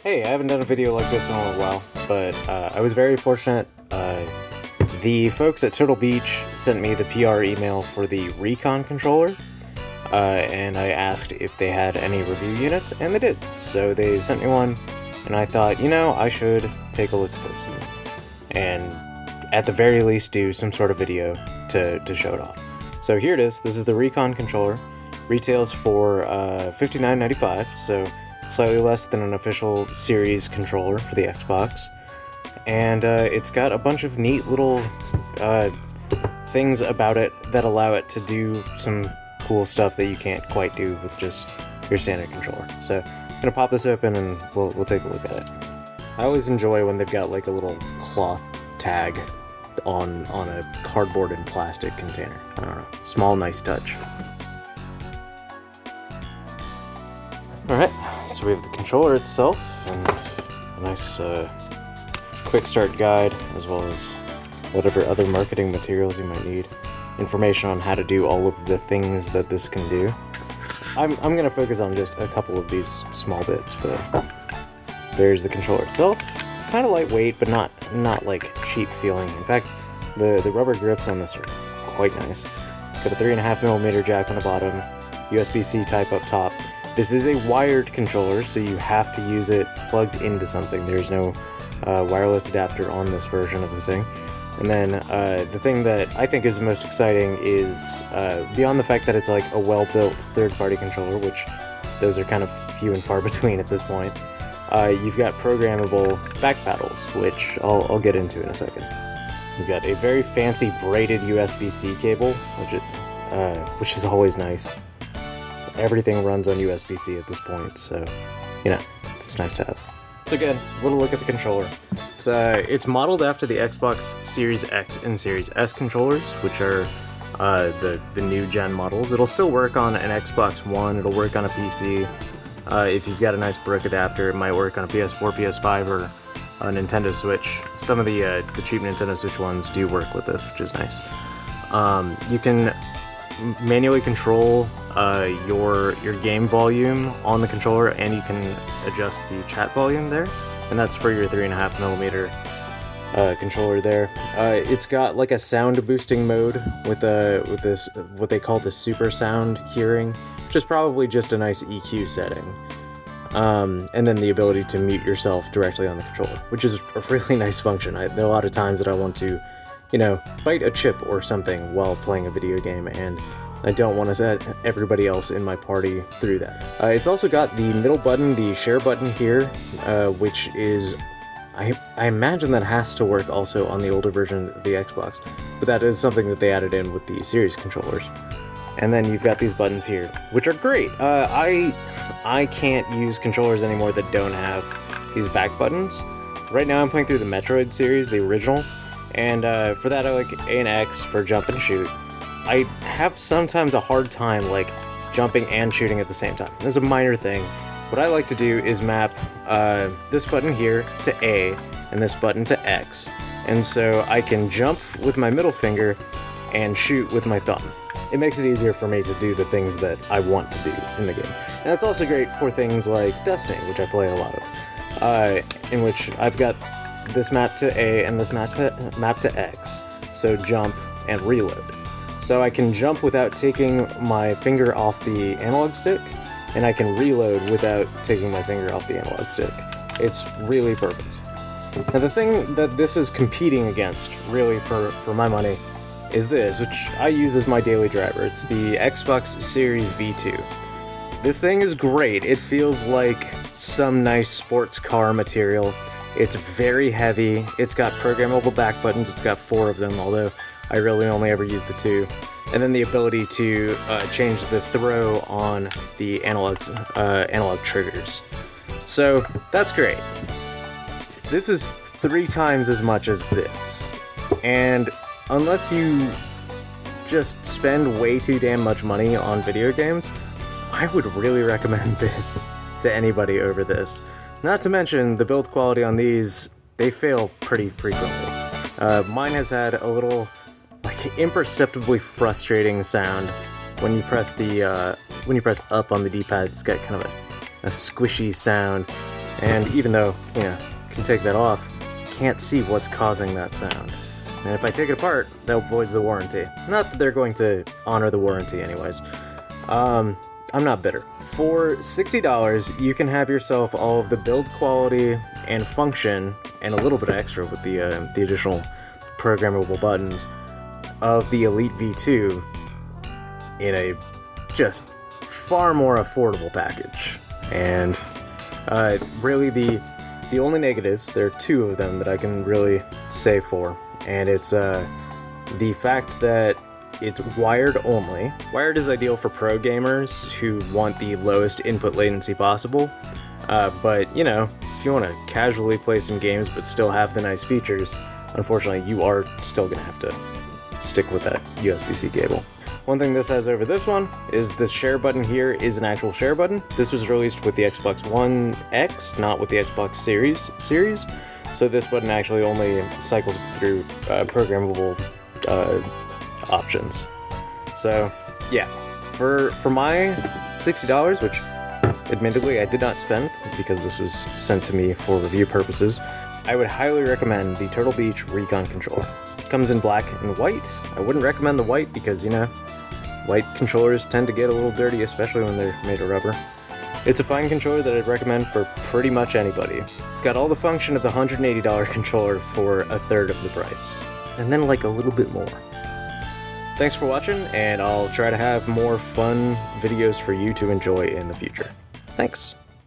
Hey, I haven't done a video like this in a while, but I was very fortunate. The folks at Turtle Beach sent me the PR email for the Recon Controller, and I asked if they had any review units, and they did. So they sent me one, and I thought, I should take a look at this, and at the very least do some sort of video to show it off. So here it is. This is the Recon Controller. Retails for $59.95, so slightly less than an official series controller for the Xbox. And it's got a bunch of neat little things about it that allow it to do some cool stuff that you can't quite do with just your standard controller. So I'm gonna pop this open and we'll take a look at it. I always enjoy when they've got like a little cloth tag on a cardboard and plastic container. I don't know, small nice touch. Alright, so we have the controller itself, and a nice quick start guide, as well as whatever other marketing materials you might need. Information on how to do all of the things that this can do. I'm going to focus on just a couple of these small bits, but there's the controller itself. Kind of lightweight, but not like cheap feeling. In fact, the rubber grips on this are quite nice. Got a 3.5mm jack on the bottom, USB-C type up top. This is a wired controller, so you have to use it plugged into something. There's no wireless adapter on this version of the thing. And then the thing that I think is most exciting is, beyond the fact that it's like a well-built third-party controller, which those are kind of few and far between at this point, you've got programmable back paddles, which I'll get into in a second. You've got a very fancy braided USB-C cable, which is always nice. Everything runs on USB-C at this point, so, it's nice to have. So again, a little look at the controller. It's modeled after the Xbox Series X and Series S controllers, which are the new gen models. It'll still work on an Xbox One, it'll work on a PC. If you've got a nice brick adapter, it might work on a PS4, PS5, or a Nintendo Switch. Some of the cheap Nintendo Switch ones do work with this, which is nice. You can manually control your game volume on the controller, and you can adjust the chat volume there, and that's for your 3.5mm controller there. It's got like a sound boosting mode with this what they call the super sound hearing, which is probably just a nice EQ setting. And then the ability to mute yourself directly on the controller, which is a really nice function. There are a lot of times that I want to bite a chip or something while playing a video game, and I don't want to set everybody else in my party through that. It's also got the middle button, the share button here, which is, I imagine that has to work also on the older version of the Xbox, but that is something that they added in with the series controllers. And then you've got these buttons here, which are great. I can't use controllers anymore that don't have these back buttons. Right now I'm playing through the Metroid series, the original, and for that I like A and X for jump and shoot. I have sometimes a hard time like jumping and shooting at the same time. There's a minor thing. What I like to do is map this button here to A and this button to X. And so I can jump with my middle finger and shoot with my thumb. It makes it easier for me to do the things that I want to do in the game. And that's also great for things like Destiny, which I play a lot of, in which I've got this map to A and this map to X. So jump and reload. So I can jump without taking my finger off the analog stick, and I can reload without taking my finger off the analog stick. It's really perfect. Now the thing that this is competing against, really for my money, is this, which I use as my daily driver. It's the Xbox Series V2. This thing is great. It feels like some nice sports car material. It's very heavy. It's got programmable back buttons. It's got 4 of them, although I really only ever use the 2. And then the ability to change the throw on the analog triggers. So that's great. This is 3 times as much as this. And unless you just spend way too damn much money on video games, I would really recommend this to anybody over this. Not to mention the build quality on these, they fail pretty frequently. Mine has had a little imperceptibly frustrating sound when you press up on the D-pad. It's got kind of a squishy sound, And even though, you know, can take that off, can't see what's causing that sound. And if I take it apart, that voids the warranty. Not that they're going to honor the warranty anyways. I'm not bitter. For $60, you can have yourself all of the build quality and function, and a little bit extra with the additional programmable buttons of the Elite V2 in a just far more affordable package. And really the only negatives, there are two of them that I can really say for, and it's the fact that it's wired only. Wired is ideal for pro gamers who want the lowest input latency possible, but you know, if you want to casually play some games but still have the nice features, unfortunately you are still going to have to stick with that USB-C cable. One thing this has over this one is the share button here is an actual share button. This was released with the Xbox One X, not with the Xbox Series. So this button actually only cycles through programmable options. So yeah, for my $60, which admittedly I did not spend because this was sent to me for review purposes, I would highly recommend the Turtle Beach Recon Controller. It comes in black and white. I wouldn't recommend the white because, you know, white controllers tend to get a little dirty, especially when they're made of rubber. It's a fine controller that I'd recommend for pretty much anybody. It's got all the function of the $180 controller for a third of the price. And then like a little bit more. Thanks for watching, and I'll try to have more fun videos for you to enjoy in the future. Thanks.